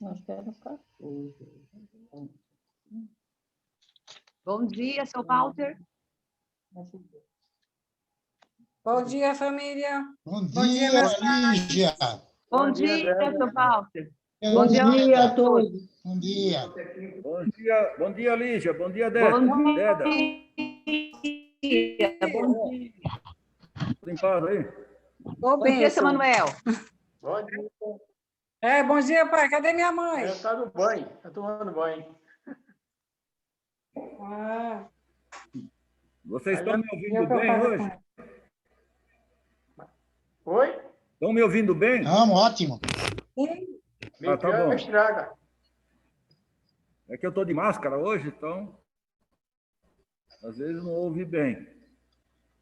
Acho que era 14. Bom dia, seu Walter. Bom dia, família. Bom Bom dia, dia, meus Lígia. Bom dia, seu Walter. Bom dia a todos. Bom dia. Bom dia, Lígia. Bom dia, Bom Deda. dia. Bom dia. Tudo em paz aí? Ô, Bom dia, seu bênção. Manuel. Bom dia. Bom dia, pai. Cadê minha mãe? Eu estou no banho, estou tomando banho. Ah, Vocês estão me e ouvindo eu tô bem fazendo hoje? Oi? Estão me ouvindo bem? Vamos, ótimo. sim. Ah, tá bom. Estraga. É que eu estou de máscara hoje, então às vezes não ouve bem.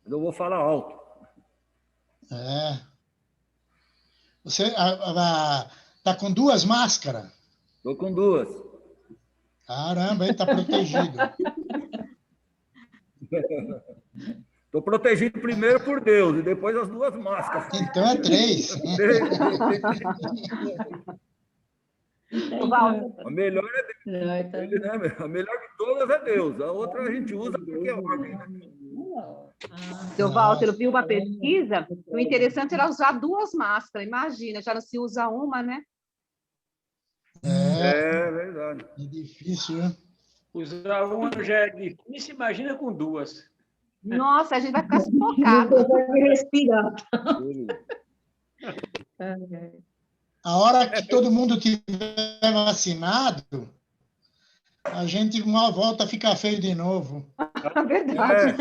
Mas eu vou falar alto. É. Você tá com 2 máscaras? Estou com 2. Caramba, ele está protegido. Estou protegido primeiro por Deus e depois as 2 máscaras. Então é 3. Seu Walter. A melhor é Deus. Não, então... Ele, né? A melhor de todas é Deus. A outra a gente usa porque é ordem. Né? Seu Walter, eu vi uma pesquisa. O interessante era usar 2 máscaras. Imagina, já não se usa uma, né? É verdade. É difícil, né? Usar uma já é difícil, imagina com 2. Nossa, a gente vai ficar sufocado. Não consegue respirar. A hora que todo mundo tiver vacinado, a gente uma volta a ficar feio de novo. Verdade.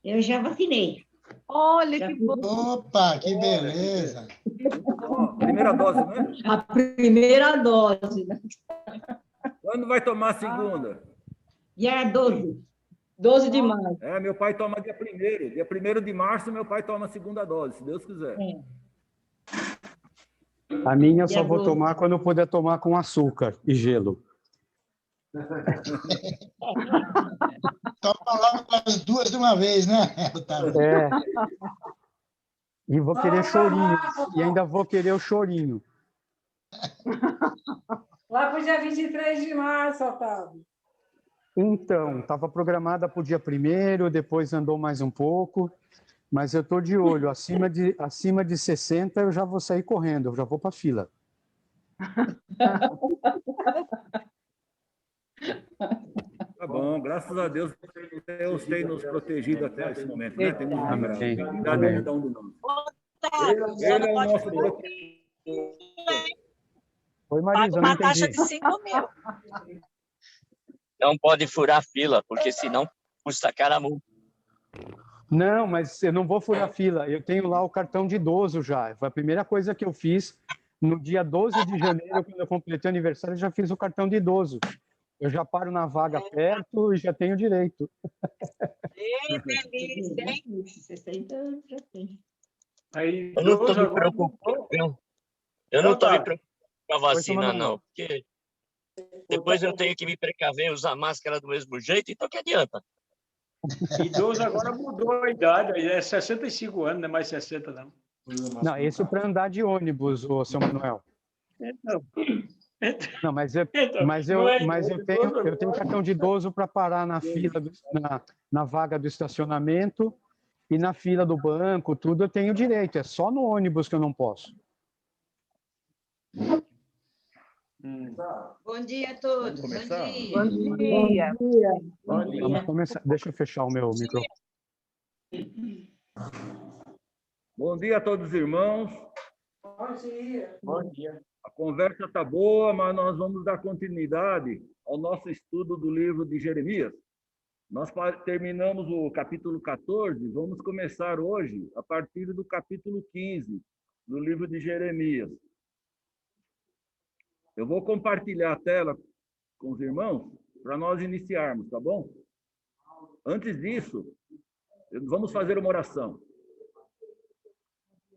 Eu já vacinei. Olha que bom. Opa, que beleza. Primeira dose, né? A primeira dose, né? Quando vai tomar a segunda? Dia 12. 12 de maio. É, meu pai toma dia 1º. Dia 1º de março, meu pai toma a segunda dose, se Deus quiser. A minha eu Dia só vou 12. tomar quando eu puder tomar com açúcar e gelo. Toma logo as 2 de uma vez, né, Otávio? É. E vou querer chorinho. E ainda vou querer o chorinho. Lá para o dia 23 de março, Otávio. Então, estava programada para o dia 1º, depois andou mais um pouco, mas eu estou de olho. Acima de 60 eu já vou sair correndo, eu já vou para a fila. Tá bom, graças a Deus, Deus tem nos protegido até esse momento, né? Tem nos livrado. Tem cuidado de cada um de nós. Ele é o nosso protetor. Oi, Marisa, eu não Uma taxa entendi. de 5 mil. Não pode furar fila, porque senão custa cara a multa. Não, mas eu não vou furar fila. Eu tenho lá o cartão de idoso já. Foi a primeira coisa que eu fiz. No dia 12 de janeiro, quando eu completei o aniversário, eu já fiz o cartão de idoso. Eu já paro na vaga perto e já tenho direito. Ei, delícia, hein? 60 anos já tem. Aí, Eu não estou 12 me agora preocupando. mudou. Eu não estou me Tá. preocupando com a vacina, Manuel. não. Porque depois eu tenho que me precaver, usar máscara do mesmo jeito, então que adianta? Idoso agora mudou a idade, aí é 65 anos, não é mais 60, não. Não, isso para andar de ônibus, ô, seu Manuel. Então, Não, mas eu não é tenho cartão de idoso para parar na fila, na vaga do estacionamento e na fila do banco, tudo eu tenho direito. É só no ônibus que eu não posso. Bom dia a todos. Vamos começar? Bom dia. Bom dia. Vamos começar. Deixa eu fechar o meu microfone. Bom dia a todos os irmãos. Bom dia. Bom dia. A conversa está boa, mas nós vamos dar continuidade ao nosso estudo do livro de Jeremias. Nós terminamos o capítulo 14, vamos começar hoje a partir do capítulo 15 do livro de Jeremias. Eu vou compartilhar a tela com os irmãos para nós iniciarmos, tá bom? Antes disso, vamos fazer uma oração.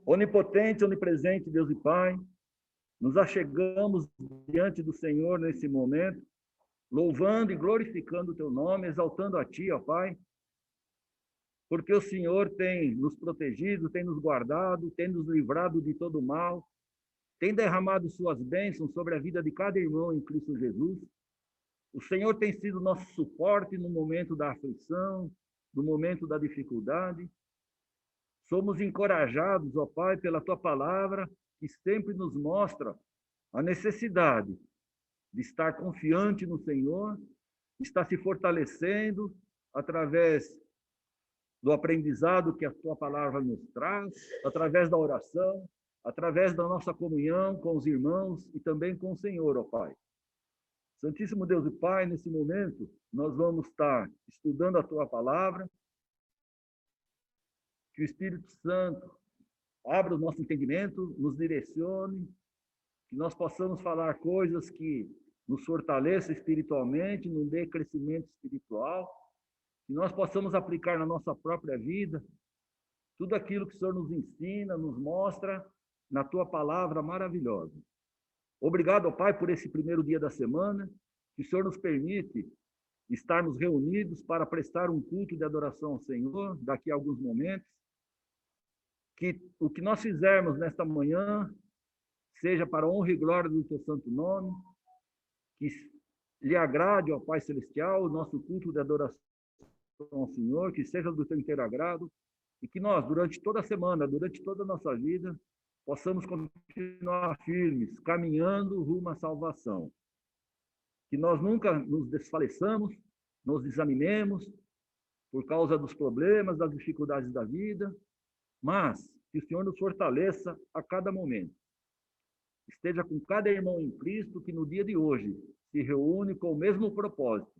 Onipotente, onipresente, Deus e Pai, nos achegamos diante do Senhor nesse momento, louvando e glorificando o Teu nome, exaltando a Ti, ó Pai, porque o Senhor tem nos protegido, tem nos guardado, tem nos livrado de todo mal, tem derramado suas bênçãos sobre a vida de cada irmão em Cristo Jesus. O Senhor tem sido nosso suporte no momento da aflição, no momento da dificuldade. Somos encorajados, ó Pai, pela Tua palavra, que sempre nos mostra a necessidade de estar confiante no Senhor, estar se fortalecendo através do aprendizado que a Tua palavra nos traz, através da oração, através da nossa comunhão com os irmãos e também com o Senhor, ó Pai. Santíssimo Deus e Pai, nesse momento, nós vamos estar estudando a Tua palavra, que o Espírito Santo abra o nosso entendimento, nos direcione, que nós possamos falar coisas que nos fortaleçam espiritualmente, nos dê crescimento espiritual, que nós possamos aplicar na nossa própria vida tudo aquilo que o Senhor nos ensina, nos mostra na Tua palavra maravilhosa. Obrigado, ó Pai, por esse primeiro dia da semana, que o Senhor nos permite estarmos reunidos para prestar um culto de adoração ao Senhor daqui a alguns momentos, que o que nós fizermos nesta manhã seja para a honra e glória do Teu santo nome, que lhe agrade, ó Pai Celestial, o nosso culto de adoração ao Senhor, que seja do Teu inteiro agrado, e que nós, durante toda a semana, durante toda a nossa vida, possamos continuar firmes, caminhando rumo à salvação. Que nós nunca nos desfaleçamos, nos desanimemos por causa dos problemas, das dificuldades da vida, mas que o Senhor nos fortaleça a cada momento. Esteja com cada irmão em Cristo que no dia de hoje se reúne com o mesmo propósito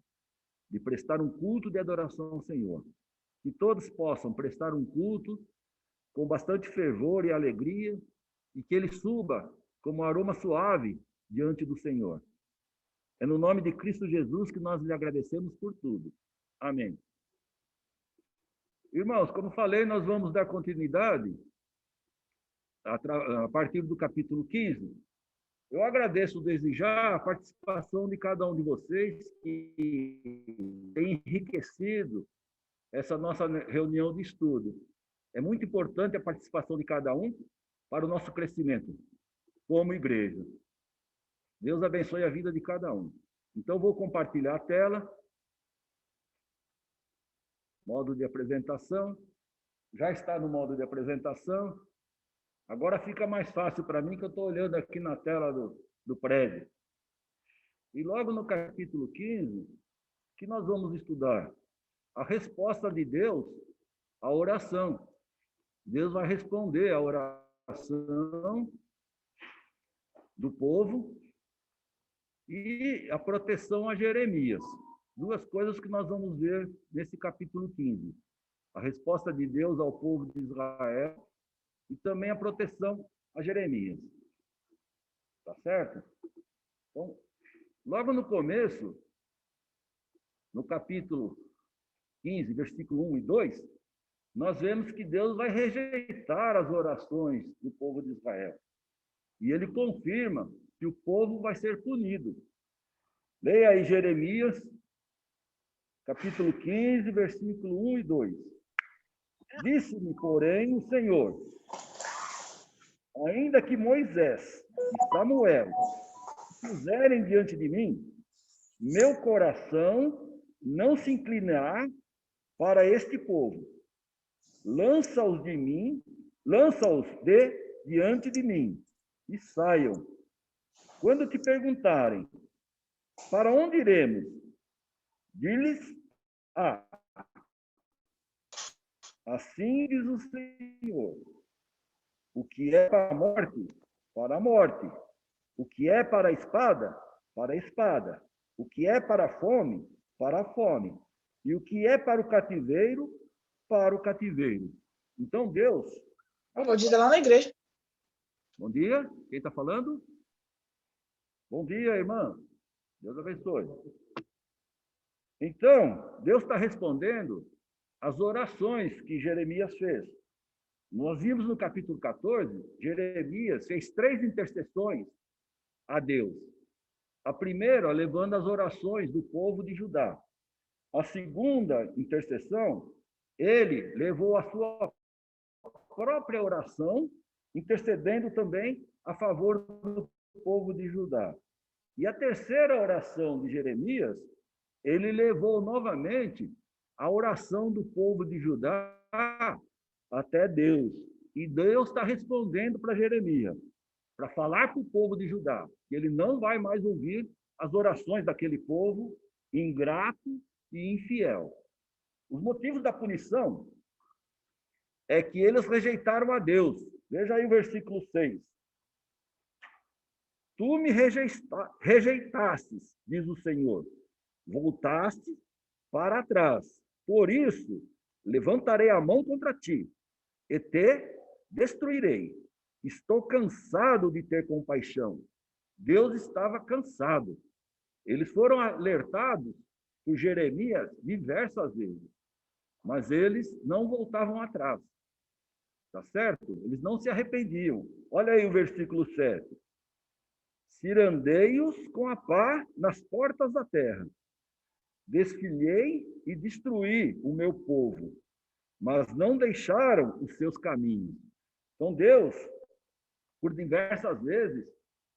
de prestar um culto de adoração ao Senhor. Que todos possam prestar um culto com bastante fervor e alegria, e que ele suba como um aroma suave diante do Senhor. É no nome de Cristo Jesus que nós lhe agradecemos por tudo. Amém. Irmãos, como falei, nós vamos dar continuidade a partir do capítulo 15. Eu agradeço desde já a participação de cada um de vocês que tem enriquecido essa nossa reunião de estudo. É muito importante a participação de cada um para o nosso crescimento como igreja. Deus abençoe a vida de cada um. Então, vou compartilhar a tela. Modo de apresentação. Já está no modo de apresentação. Agora fica mais fácil para mim, que eu estou olhando aqui na tela do prédio. E logo no capítulo 15, que nós vamos estudar a resposta de Deus à oração. Deus vai responder à oração do povo e a proteção a Jeremias. Duas coisas que nós vamos ver nesse capítulo 15. A resposta de Deus ao povo de Israel e também a proteção a Jeremias. Tá certo? Então, logo no começo, no capítulo 15, versículo 1 e 2, nós vemos que Deus vai rejeitar as orações do povo de Israel. E ele confirma que o povo vai ser punido. Leia aí Jeremias, capítulo 15, versículo 1 e 2. Disse-me, porém, o Senhor, ainda que Moisés e Samuel puserem diante de mim, meu coração não se inclinará para este povo. Lança-os diante de mim, e saiam. Quando te perguntarem, para onde iremos? Diz-lhes, assim diz o Senhor, o que é para a morte, o que é para a espada, o que é para a fome, e o que é para o cativeiro, para o cativeiro. Então, Deus... Bom dia lá na igreja. Bom dia. Quem está falando? Bom dia, irmã. Deus abençoe. Então, Deus está respondendo às orações que Jeremias fez. Nós vimos no capítulo 14, Jeremias fez 3 intercessões a Deus. A primeira, levando as orações do povo de Judá. A segunda intercessão, ele levou a sua própria oração, intercedendo também a favor do povo de Judá. E a terceira oração de Jeremias, ele levou novamente a oração do povo de Judá até Deus. E Deus está respondendo para Jeremias, para falar para o povo de Judá, que ele não vai mais ouvir as orações daquele povo ingrato e infiel. Os motivos da punição é que eles rejeitaram a Deus. Veja aí o versículo 6. Tu me rejeitastes, diz o Senhor, voltaste para trás. Por isso, levantarei a mão contra ti e te destruirei. Estou cansado de ter compaixão. Deus estava cansado. Eles foram alertados por Jeremias diversas vezes, mas eles não voltavam atrás. Tá certo? Eles não se arrependiam. Olha aí o versículo 7. Cirandei-os com a pá nas portas da terra. Desfilhei e destruí o meu povo, mas não deixaram os seus caminhos. Então Deus, por diversas vezes,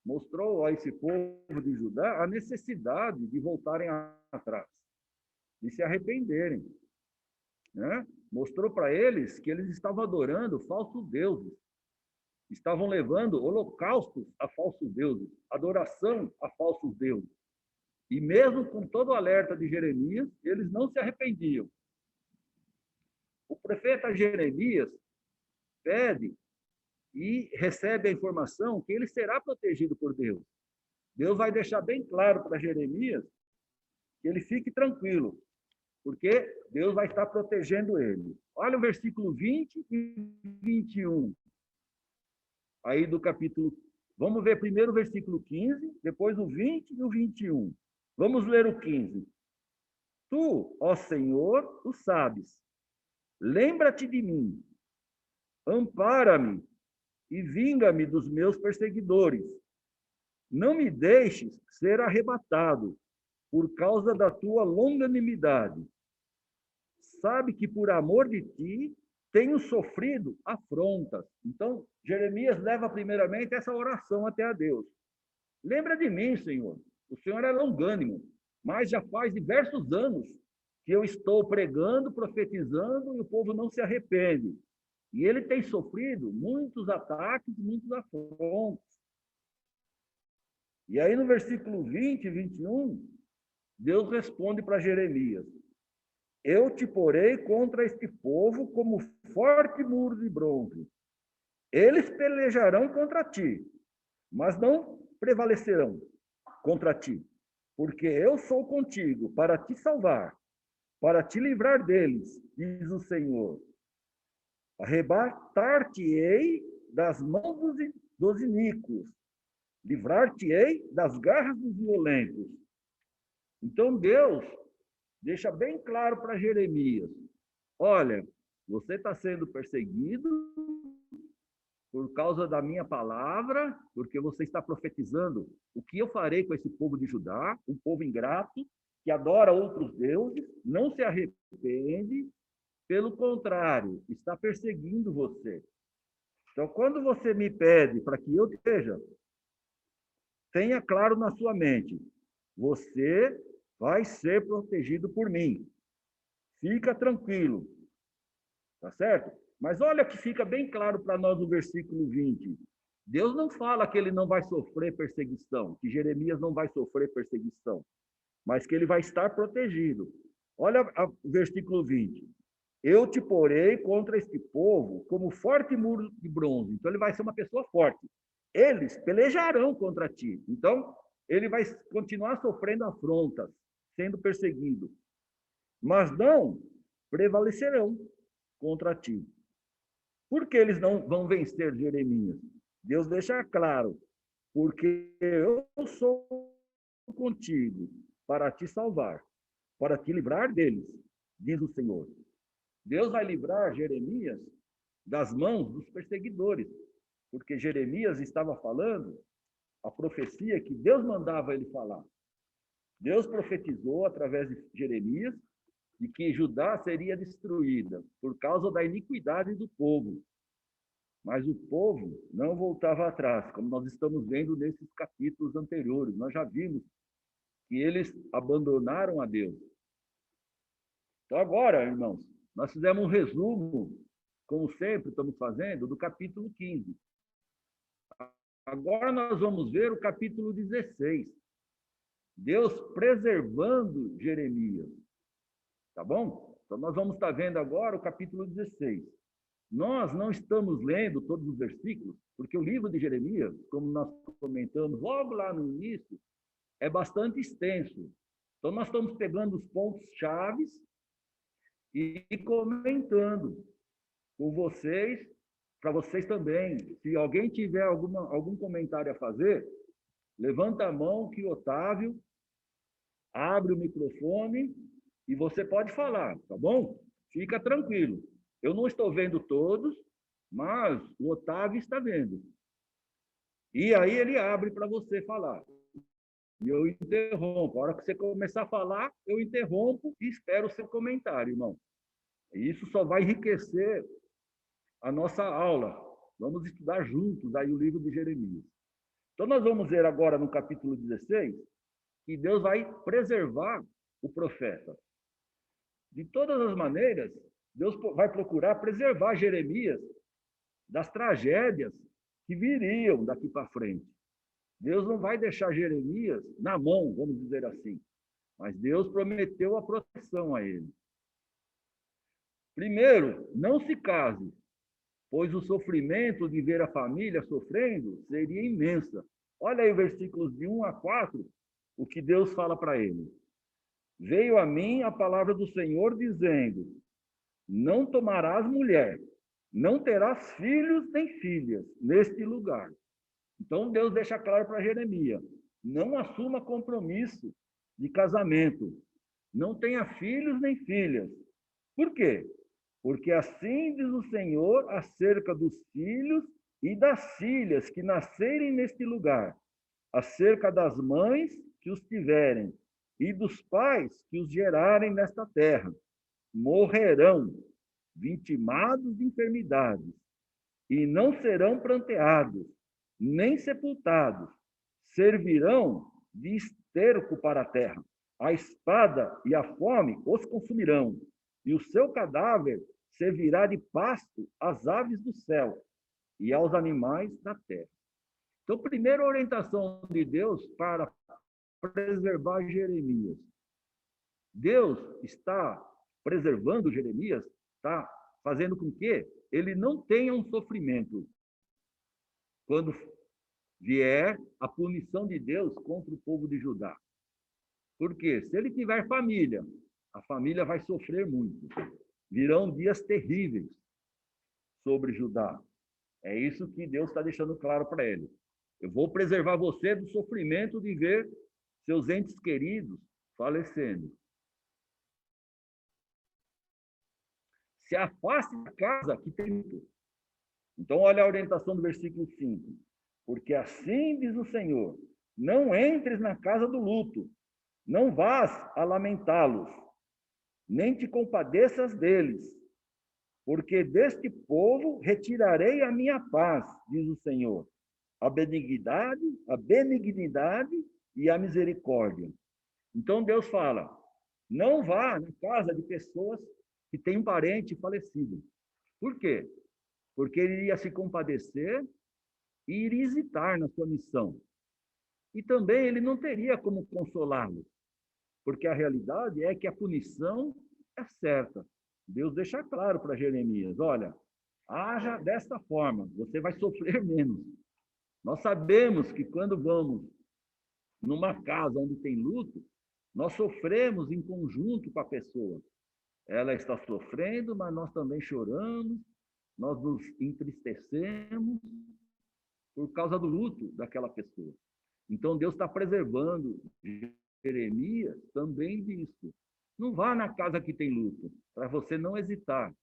mostrou a esse povo de Judá a necessidade de voltarem atrás, de se arrependerem, né? Mostrou para eles que eles estavam adorando falsos deuses, estavam levando holocaustos a falsos deuses, adoração a falsos deuses. E mesmo com todo o alerta de Jeremias, eles não se arrependiam. O profeta Jeremias pede e recebe a informação que ele será protegido por Deus. Deus vai deixar bem claro para Jeremias que ele fique tranquilo, porque Deus vai estar protegendo ele. Olha o versículo 20 e 21. Aí do capítulo... Vamos ver primeiro o versículo 15, depois o 20 e o 21. Vamos ler o 15. Tu, ó Senhor, o sabes. Lembra-te de mim. Ampara-me e vinga-me dos meus perseguidores. Não me deixes ser arrebatado por causa da tua longanimidade. Sabe que por amor de ti tenho sofrido afrontas. Então, Jeremias leva primeiramente essa oração até a Deus. Lembra de mim, Senhor. O Senhor é longânimo, mas já faz diversos anos que eu estou pregando, profetizando, e o povo não se arrepende. E ele tem sofrido muitos ataques, muitos afrontos. E aí no versículo 20 e 21, Deus responde para Jeremias: eu te porei contra este povo como forte muro de bronze. Eles pelejarão contra ti, mas não prevalecerão contra ti, porque eu sou contigo para te salvar, para te livrar deles, diz o Senhor. Arrebatar-te-ei das mãos dos iníquos, livrar-te-ei das garras dos violentos. Então Deus deixa bem claro para Jeremias: olha, você está sendo perseguido por causa da minha palavra, porque você está profetizando o que eu farei com esse povo de Judá, um povo ingrato, que adora outros deuses, não se arrepende, pelo contrário, está perseguindo você. Então, quando você me pede para que eu esteja, tenha claro na sua mente, você vai ser protegido por mim. Fica tranquilo. Tá certo? Mas olha que fica bem claro para nós no versículo 20. Deus não fala que ele não vai sofrer perseguição, que Jeremias não vai sofrer perseguição, mas que ele vai estar protegido. Olha o versículo 20. Eu te porei contra este povo como forte muro de bronze. Então, ele vai ser uma pessoa forte. Eles pelejarão contra ti. Então, ele vai continuar sofrendo afrontas, sendo perseguido. Mas não prevalecerão contra ti. Por que eles não vão vencer Jeremias? Deus deixa claro. Porque eu sou contigo para te salvar, para te livrar deles, diz o Senhor. Deus vai livrar Jeremias das mãos dos perseguidores, porque Jeremias estava falando a profecia que Deus mandava ele falar. Deus profetizou através de Jeremias de que Judá seria destruída por causa da iniquidade do povo. Mas o povo não voltava atrás, como nós estamos vendo nesses capítulos anteriores. Nós já vimos que eles abandonaram a Deus. Então, agora, irmãos, nós fizemos um resumo, como sempre estamos fazendo, do capítulo 15. Agora nós vamos ver o capítulo 16. Deus preservando Jeremias. Tá bom? Então, nós vamos estar vendo agora o capítulo 16. Nós não estamos lendo todos os versículos, porque o livro de Jeremias, como nós comentamos logo lá no início, é bastante extenso. Então, nós estamos pegando os pontos chaves e comentando com vocês, para vocês também. Se alguém tiver algum comentário a fazer, levanta a mão que o Otávio abre o microfone e você pode falar, tá bom? Fica tranquilo. Eu não estou vendo todos, mas o Otávio está vendo. E aí ele abre para você falar. E eu interrompo. A hora que você começar a falar, eu interrompo e espero o seu comentário, irmão. E isso só vai enriquecer a nossa aula. Vamos estudar juntos aí o livro de Jeremias. Então, nós vamos ver agora no capítulo 16 que Deus vai preservar o profeta. De todas as maneiras, Deus vai procurar preservar Jeremias das tragédias que viriam daqui para frente. Deus não vai deixar Jeremias na mão, vamos dizer assim. Mas Deus prometeu a proteção a ele. Primeiro, não se case, pois o sofrimento de ver a família sofrendo seria imensa. Olha aí os versículos de 1 a 4, o que Deus fala para ele. Veio a mim a palavra do Senhor dizendo, não tomarás mulher, não terás filhos nem filhas neste lugar. Então Deus deixa claro para Jeremias, não assuma compromisso de casamento, não tenha filhos nem filhas. Por quê? Porque assim diz o Senhor acerca dos filhos e das filhas que nascerem neste lugar, acerca das mães que os tiverem e dos pais que os gerarem nesta terra. Morrerão, vitimados de enfermidades, e não serão pranteados, nem sepultados, servirão de esterco para a terra. A espada e a fome os consumirão, e o seu cadáver servirá de pasto às aves do céu e aos animais da terra. Então, primeira orientação de Deus para preservar Jeremias. Deus está preservando Jeremias, está fazendo com que ele não tenha um sofrimento quando vier a punição de Deus contra o povo de Judá. Porque se ele tiver família, a família vai sofrer muito. Virão dias terríveis sobre Judá. É isso que Deus está deixando claro para ele. Eu vou preservar você do sofrimento de ver seus entes queridos falecendo. Se afaste da casa que tem luto. Então, olha a orientação do versículo 5. Porque assim diz o Senhor, não entres na casa do luto, não vás a lamentá-los, nem te compadeças deles, porque deste povo retirarei a minha paz, diz o Senhor, a benignidade e a misericórdia. Então Deus fala, não vá na casa de pessoas que têm um parente falecido. Por quê? Porque ele iria se compadecer e iria hesitar na sua missão. E também ele não teria como consolá-lo, porque a realidade é que a punição é certa. Deus deixa claro para Jeremias, olha, haja desta forma, você vai sofrer menos. Nós sabemos que quando vamos numa casa onde tem luto, nós sofremos em conjunto com a pessoa. Ela está sofrendo, mas nós também choramos, nós nos entristecemos por causa do luto daquela pessoa. Então, Deus está preservando Jeremias também disso. Não vá na casa que tem luto, para você não hesitar,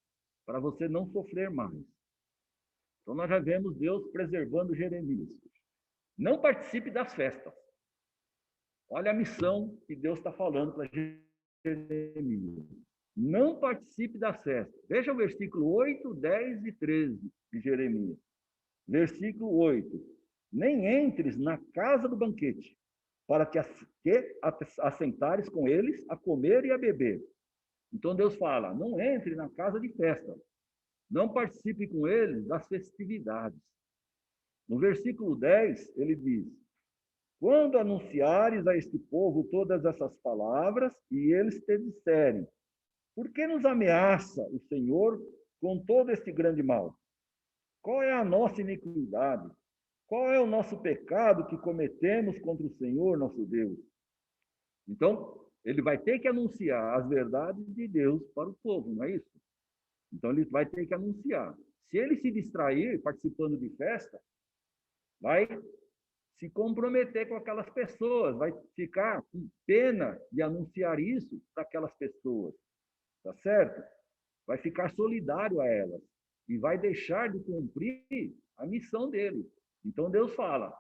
para você não sofrer mais. Então, nós já vemos Deus preservando Jeremias. Não participe das festas. Olha a missão que Deus está falando para Jeremias. não participe das festas. Veja o versículo 8, 10 e 13 de Jeremias. Versículo 8. Nem entres na casa do banquete, para que assentares com eles a comer e a beber. Então Deus fala, não entre na casa de festa, não participe com eles das festividades. No versículo 10, ele diz, quando anunciares a este povo todas essas palavras, e eles te disserem, por que nos ameaça o Senhor com todo este grande mal? Qual é a nossa iniquidade? Qual é o nosso pecado que cometemos contra o Senhor, nosso Deus? Então, ele vai ter que anunciar as verdades de Deus para o povo, não é isso? Então, ele vai ter que anunciar. Se ele se distrair participando de festa, vai se comprometer com aquelas pessoas, vai ficar com pena de anunciar isso para aquelas pessoas, tá certo? Vai ficar solidário a elas e vai deixar de cumprir a missão dele. Então, Deus fala,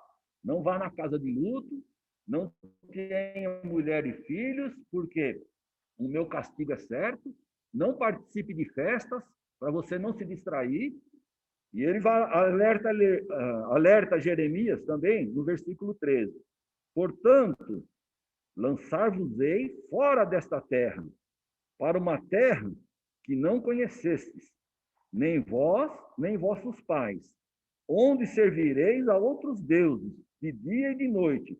não vá na casa de luto, não tenha mulher e filhos, porque o meu castigo é certo, não participe de festas, para você não se distrair. E ele vai alerta Jeremias também, no versículo 13. Portanto, lançar-vos-ei fora desta terra, para uma terra que não conhecestes, nem vós, nem vossos pais, onde servireis a outros deuses, de dia e de noite,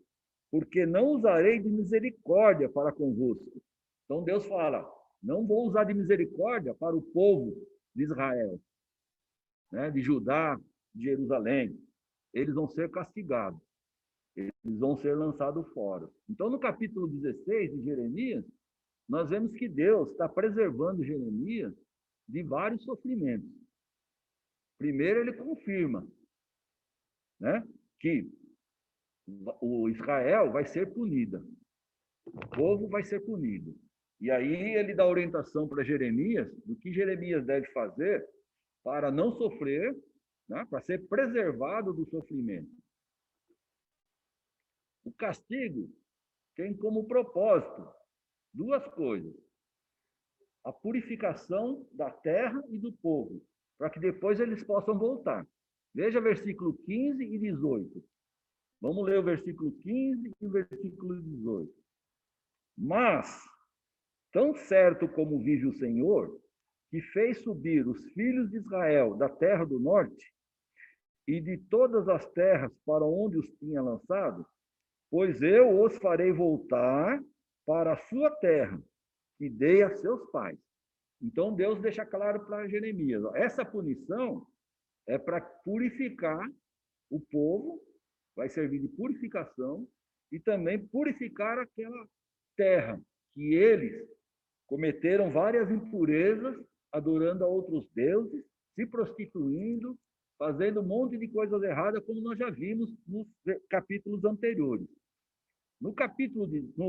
porque não usarei de misericórdia para convosco. Então Deus fala, não vou usar de misericórdia para o povo de Israel, né, de Judá, de Jerusalém. Eles vão ser castigados, eles vão ser lançados fora. Então, no capítulo 16 de Jeremias, nós vemos que Deus está preservando Jeremias de vários sofrimentos. Primeiro, ele confirma, né, que o Israel vai ser punida, o povo vai ser punido. E aí ele dá orientação para Jeremias do que Jeremias deve fazer para não sofrer, né, para ser preservado do sofrimento. O castigo tem como propósito duas coisas: a purificação da terra e do povo, para que depois eles possam voltar. Veja versículo 15 e 18. Vamos ler o versículo 15 e o versículo 18. Mas, tão certo como vive o Senhor, que fez subir os filhos de Israel da terra do norte e de todas as terras para onde os tinha lançado, pois eu os farei voltar para a sua terra, que dei a seus pais. Então, Deus deixa claro para Jeremias, ó, essa punição é para purificar o povo, vai servir de purificação, e também purificar aquela terra que eles cometeram várias impurezas, adorando a outros deuses, se prostituindo, fazendo um monte de coisas erradas, como nós já vimos nos capítulos anteriores. No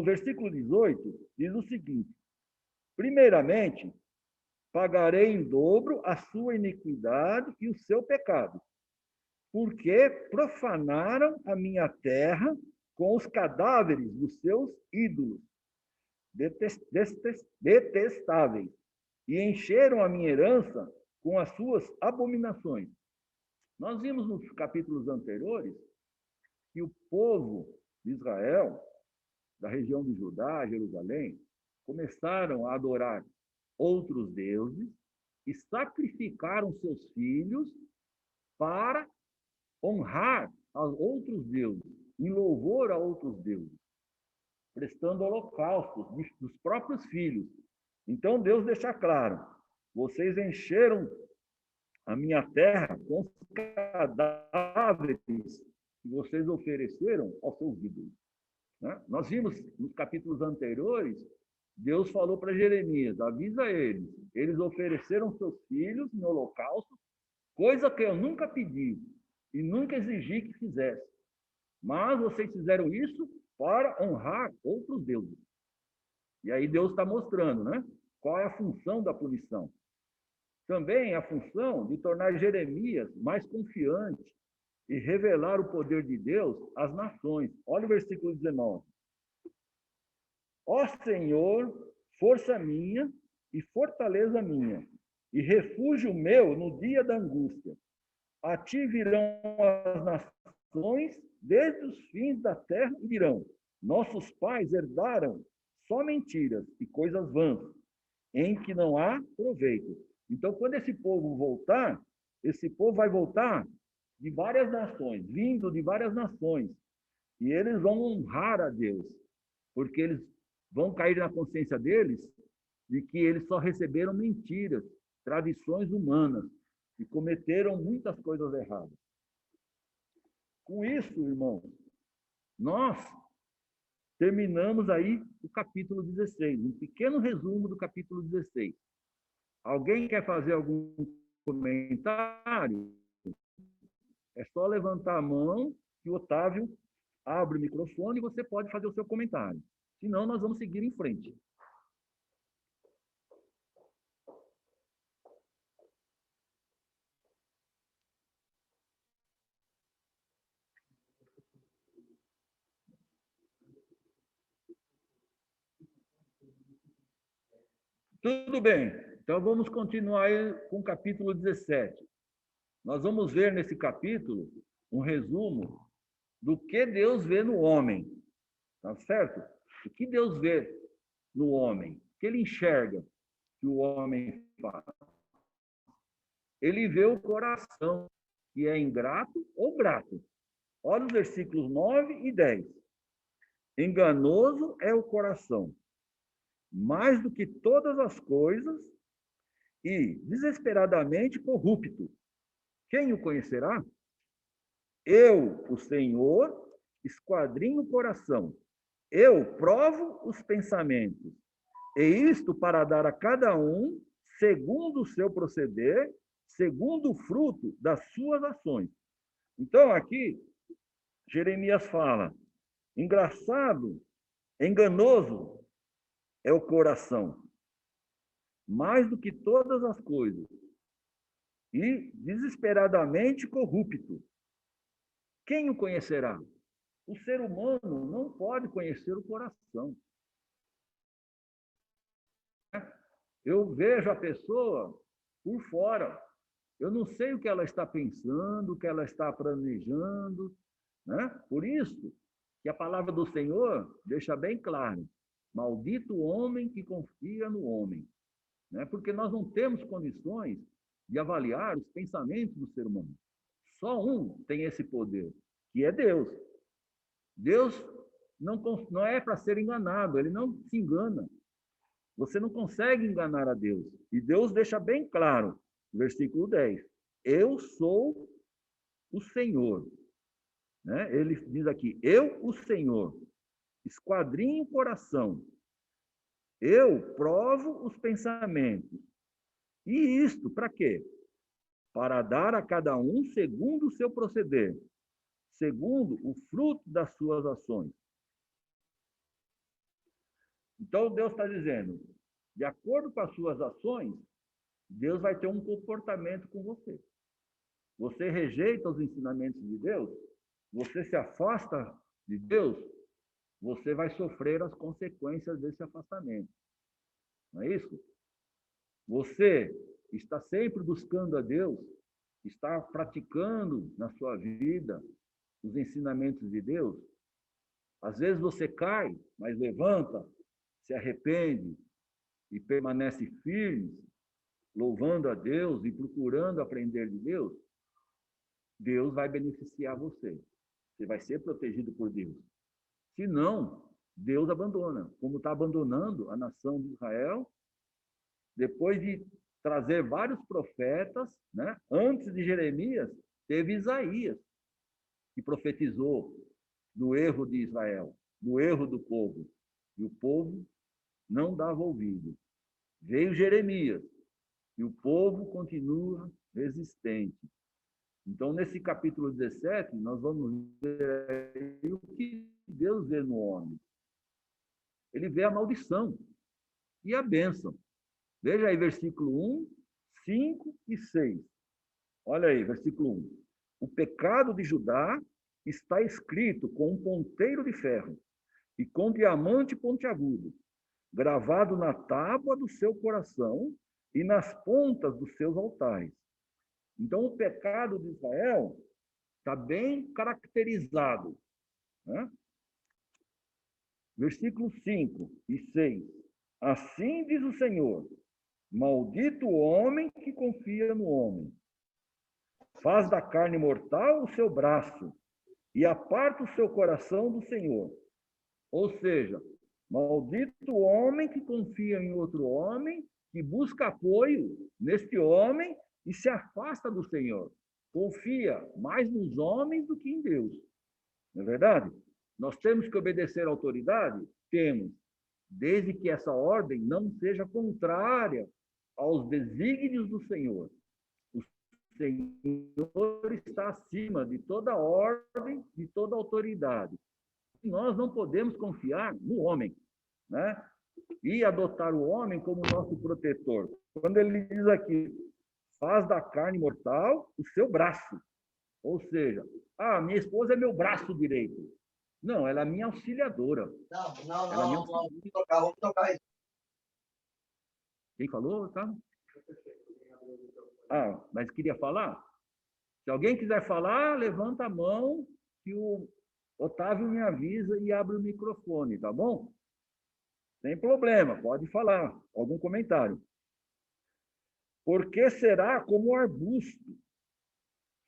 versículo 18, diz o seguinte: primeiramente, pagarei em dobro a sua iniquidade e o seu pecado, porque profanaram a minha terra com os cadáveres dos seus ídolos detestáveis, e encheram a minha herança com as suas abominações. Nós vimos nos capítulos anteriores que o povo de Israel, da região de Judá, Jerusalém, começaram a adorar outros deuses e sacrificaram seus filhos para honrar a outros deuses, em louvor a outros deuses, prestando holocaustos dos próprios filhos. Então Deus deixa claro: vocês encheram a minha terra com os cadáveres que vocês ofereceram aos seus ídolos. Né? Nós vimos nos capítulos anteriores, Deus falou para Jeremias: avisa eles, eles ofereceram seus filhos no holocausto, coisa que eu nunca pedi e nunca exigi que fizesse. Mas vocês fizeram isso para honrar outros deuses. E aí Deus está mostrando, né, qual é a função da punição. Também a função de tornar Jeremias mais confiante e revelar o poder de Deus às nações. Olha o versículo 19. Ó Senhor, força minha e fortaleza minha, e refúgio meu no dia da angústia. A ti virão as nações desde os fins da terra e dirão: nossos pais herdaram só mentiras e coisas vãs, em que não há proveito. Então, quando esse povo voltar, esse povo vai voltar de várias nações, vindo de várias nações, e eles vão honrar a Deus, porque eles vão cair na consciência deles de que eles só receberam mentiras, tradições humanas, e cometeram muitas coisas erradas. Com isso, irmãos, nós terminamos aí o capítulo 16, um pequeno resumo do capítulo 16. Alguém quer fazer algum comentário? É só levantar a mão que o Otávio abre o microfone e você pode fazer o seu comentário. Senão, nós vamos seguir em frente. Tudo bem. Então, vamos continuar aí com o capítulo 17. Nós vamos ver nesse capítulo um resumo do que Deus vê no homem. Tá certo? O que Deus vê no homem? O que ele enxerga que o homem faz? Ele vê o coração, que é ingrato ou grato. Olha os versículos 9 e 10. Enganoso é o coração, mais do que todas as coisas, e desesperadamente corrupto. Quem o conhecerá? Eu, o Senhor, esquadrinho o coração. Eu provo os pensamentos. E isto para dar a cada um, segundo o seu proceder, segundo o fruto das suas ações. Então, aqui, Jeremias fala, engraçado, enganoso é o coração, mais do que todas as coisas, e desesperadamente corrupto. Quem o conhecerá? O ser humano não pode conhecer o coração. Eu vejo a pessoa por fora. Eu não sei o que ela está pensando, o que ela está planejando, né? Por isso que a palavra do Senhor deixa bem claro: maldito o homem que confia no homem, né? Porque nós não temos condições de avaliar os pensamentos do ser humano. Só um tem esse poder, que é Deus. Deus não é para ser enganado, ele não se engana. Você não consegue enganar a Deus. E Deus deixa bem claro, no versículo 10, eu sou o Senhor. Né? Ele diz aqui, eu, o Senhor, esquadrinho o coração, eu provo os pensamentos. E isto, para quê? Para dar a cada um segundo o seu proceder, segundo o fruto das suas ações. Então, Deus está dizendo, de acordo com as suas ações, Deus vai ter um comportamento com você. Você rejeita os ensinamentos de Deus, você se afasta de Deus, você vai sofrer as consequências desse afastamento. Não é isso? Você está sempre buscando a Deus, está praticando na sua vida os ensinamentos de Deus. Às vezes você cai, mas levanta, se arrepende e permanece firme, louvando a Deus e procurando aprender de Deus. Deus vai beneficiar você. Você vai ser protegido por Deus. Se não, Deus abandona, como está abandonando a nação de Israel, depois de trazer vários profetas, né? Antes de Jeremias, teve Isaías, que profetizou do erro de Israel, do erro do povo. E o povo não dava ouvido. Veio Jeremias, e o povo continua resistente. Então, nesse capítulo 17, nós vamos ver o que Deus vê no homem. Ele vê a maldição e a bênção. Veja aí, versículo 1, 5 e 6. Olha aí, versículo 1. O pecado de Judá está escrito com um ponteiro de ferro e com diamante pontiagudo. gravado na tábua do seu coração e nas pontas dos seus altares. Então, o pecado de Israel está bem caracterizado, né? Versículos 5 e 6. Assim diz o Senhor, maldito o homem que confia no homem. Faz da carne mortal o seu braço e aparta o seu coração do Senhor. Ou seja, maldito o homem que confia em outro homem, que busca apoio neste homem e se afasta do Senhor. Confia mais nos homens do que em Deus. Não é verdade? Nós temos que obedecer à autoridade? Temos, desde que essa ordem não seja contrária aos desígnios do Senhor. O Senhor está acima de toda ordem, de toda autoridade. Nós não podemos confiar no homem, né? E adotar o homem como nosso protetor. Quando ele diz aqui, faz da carne mortal o seu braço. Ou seja, minha esposa é meu braço direito. Não, ela é minha auxiliadora. Vamos tocar isso. Quem falou, tá? Mas queria falar? Se alguém quiser falar, levanta a mão que o Otávio me avisa e abre o microfone, tá bom? Sem problema, pode falar. Algum comentário? Porque será como um arbusto,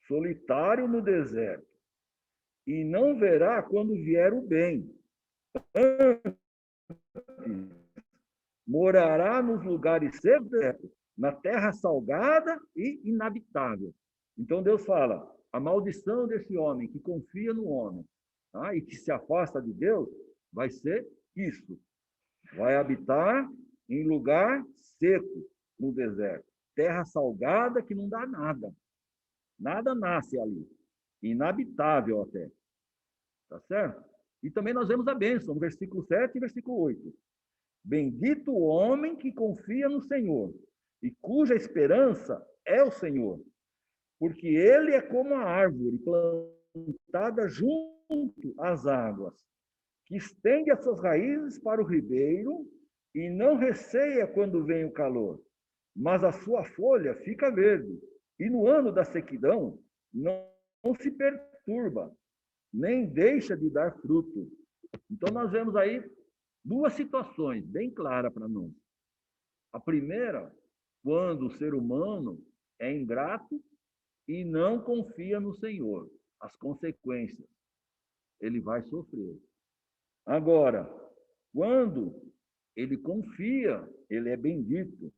solitário no deserto, e não verá quando vier o bem. Morará nos lugares secos, na terra salgada e inabitável. Então Deus fala, a maldição desse homem que confia no homem, tá? E que se afasta de Deus, vai ser isso. Vai habitar em lugar seco no deserto. Terra salgada que não dá nada. Nada nasce ali. Inabitável até. Tá certo? E também nós vemos a bênção, no versículo 7 e versículo 8. Bendito o homem que confia no Senhor e cuja esperança é o Senhor, porque ele é como a árvore plantada junto às águas, que estende as suas raízes para o ribeiro e não receia quando vem o calor, mas a sua folha fica verde, e no ano da sequidão não se perturba, nem deixa de dar fruto. Então nós vemos aí duas situações bem claras para nós. A primeira, quando o ser humano é ingrato e não confia no Senhor, as consequências, ele vai sofrer. Agora, quando ele confia, ele é bendito.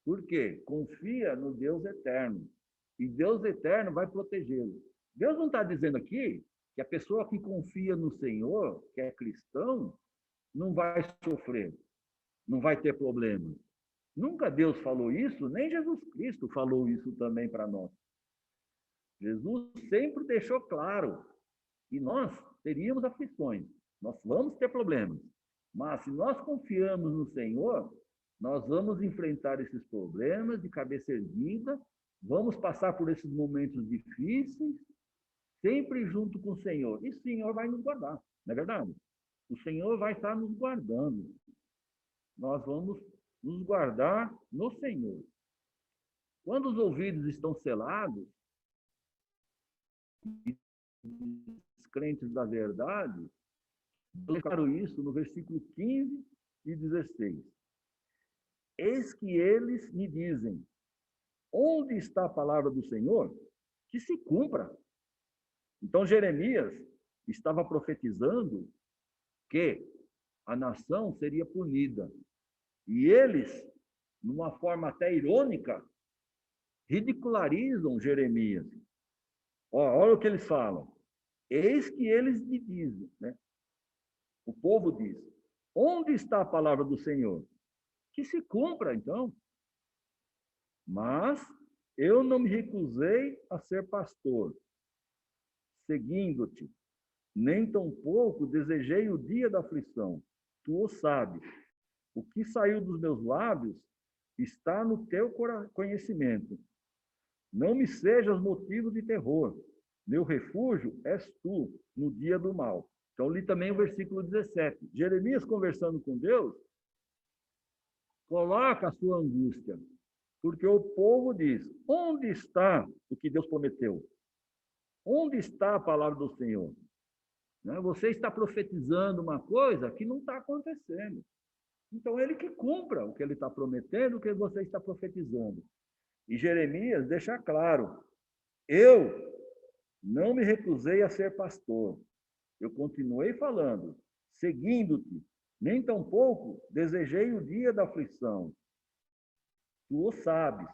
Por quê? Confia no Deus eterno. E Deus eterno vai protegê-lo. Deus não está dizendo aqui que a pessoa que confia no Senhor, que é cristão, não vai sofrer, não vai ter problema. Nunca Deus falou isso, nem Jesus Cristo falou isso também para nós. Jesus sempre deixou claro que nós teríamos aflições, nós vamos ter problemas. Mas se nós confiamos no Senhor, nós vamos enfrentar esses problemas de cabeça erguida, vamos passar por esses momentos difíceis, sempre junto com o Senhor. E o Senhor vai nos guardar, não é verdade? O Senhor vai estar nos guardando. Nós vamos nos guardar no Senhor. Quando os ouvidos estão selados, os crentes da verdade, eu declaro isso no versículo 15 e 16. Eis que eles me dizem, onde está a palavra do Senhor? Que se cumpra. Então Jeremias estava profetizando que a nação seria punida. E eles, numa forma até irônica, ridicularizam Jeremias. Olha o que eles falam. Eis que eles me dizem, né? O povo diz, onde está a palavra do Senhor? Que se cumpra, então. Mas eu não me recusei a ser pastor, seguindo-te, nem tampouco desejei o dia da aflição. Tu o sabes. O que saiu dos meus lábios está no teu conhecimento. Não me sejas motivo de terror. Meu refúgio és tu no dia do mal. Então, li também o versículo 17. Jeremias conversando com Deus, coloca a sua angústia, porque o povo diz: onde está o que Deus prometeu? Onde está a palavra do Senhor? Né? Você está profetizando uma coisa que não está acontecendo. Então, ele que cumpra o que ele está prometendo, o que você está profetizando. E Jeremias deixa claro: eu não me recusei a ser pastor. Eu continuei falando, seguindo-te. Nem tampouco desejei o dia da aflição. Tu o sabes.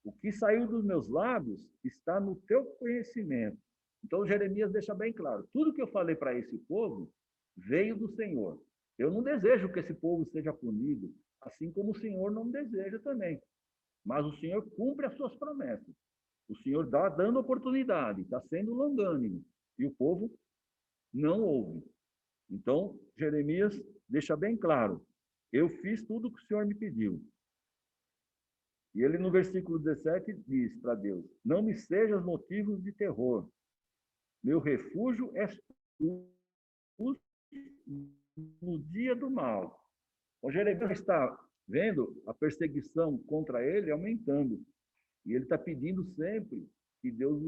O que saiu dos meus lábios está no teu conhecimento. Então, Jeremias deixa bem claro: tudo que eu falei para esse povo veio do Senhor. Eu não desejo que esse povo seja punido, assim como o Senhor não deseja também. Mas o Senhor cumpre as suas promessas. O Senhor está dando oportunidade, está sendo longânimo, e o povo não ouve. Então, Jeremias deixa bem claro: eu fiz tudo o que o Senhor me pediu. E ele, no versículo 17, diz para Deus: não me sejas motivos de terror. Meu refúgio és tu no dia do mal. O Jeremias está vendo a perseguição contra ele aumentando. E ele está pedindo sempre que Deus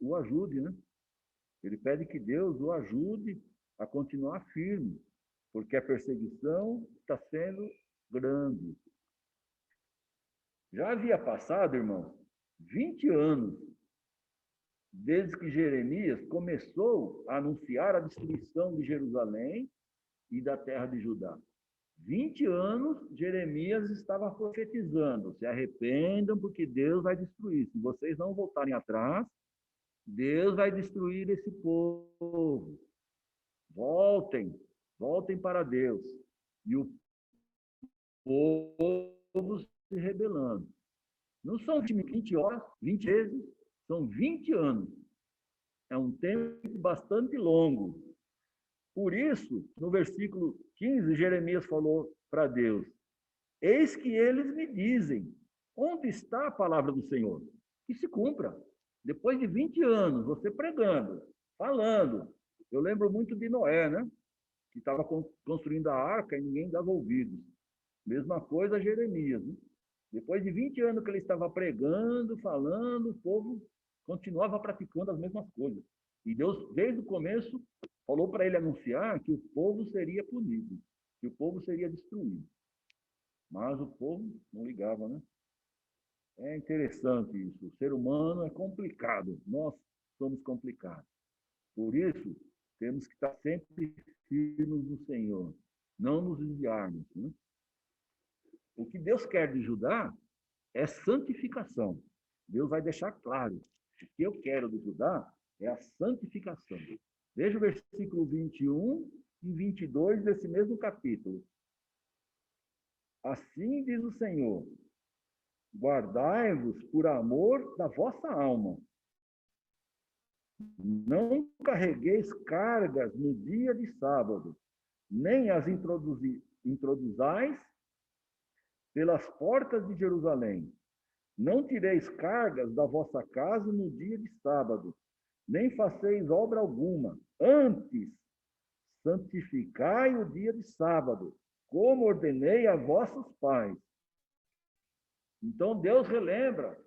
o ajude, né? Ele pede que Deus o ajude a continuar firme, porque a perseguição está sendo grande. Já havia passado, irmão, 20 anos desde que Jeremias começou a anunciar a destruição de Jerusalém e da terra de Judá. 20 anos, Jeremias estava profetizando: se arrependam, porque Deus vai destruir. Se vocês não voltarem atrás, Deus vai destruir esse povo. Voltem, voltem para Deus. E o povo se rebelando. Não são 20 horas, 20 vezes, são 20 anos. É um tempo bastante longo. Por isso, no versículo 15, Jeremias falou para Deus: eis que eles me dizem, onde está a palavra do Senhor? Que se cumpra. Depois de 20 anos, você pregando, falando. Eu lembro muito de Noé, né? Que estava construindo a arca e ninguém dava ouvidos. Mesma coisa Jeremias, né? Depois de 20 anos que ele estava pregando, falando, o povo continuava praticando as mesmas coisas. E Deus, desde o começo, falou para ele anunciar que o povo seria punido, que o povo seria destruído. Mas o povo não ligava, né? É interessante isso. O ser humano é complicado. Nós somos complicados. Por isso, temos que estar sempre firmes no Senhor. Não nos desviarmos, né? O que Deus quer de Judá é santificação. Deus vai deixar claro. O que eu quero de Judá é a santificação. Veja o versículo 21 e 22 desse mesmo capítulo. Assim diz o Senhor: guardai-vos por amor da vossa alma. Não carregueis cargas no dia de sábado, nem as introduzais pelas portas de Jerusalém. Não tireis cargas da vossa casa no dia de sábado, nem faceis obra alguma. Antes, santificai o dia de sábado, como ordenei a vossos pais. Então, Deus relembra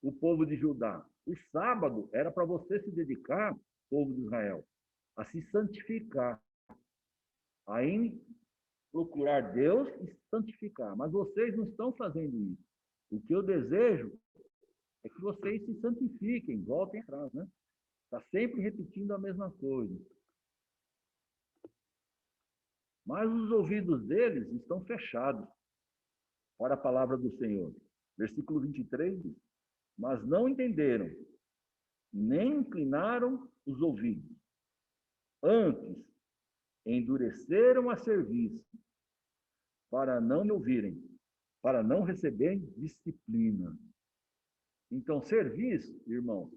o povo de Judá. O sábado era para você se dedicar, povo de Israel, a se santificar, a procurar Deus e santificar. Mas vocês não estão fazendo isso. O que eu desejo é que vocês se santifiquem, voltem atrás, né? Está sempre repetindo a mesma coisa. Mas os ouvidos deles estão fechados para a palavra do Senhor. Versículo 23 diz: mas não entenderam, nem inclinaram os ouvidos. Antes, endureceram a cerviz, para não me ouvirem, para não receberem disciplina. Então, cerviz, irmãos,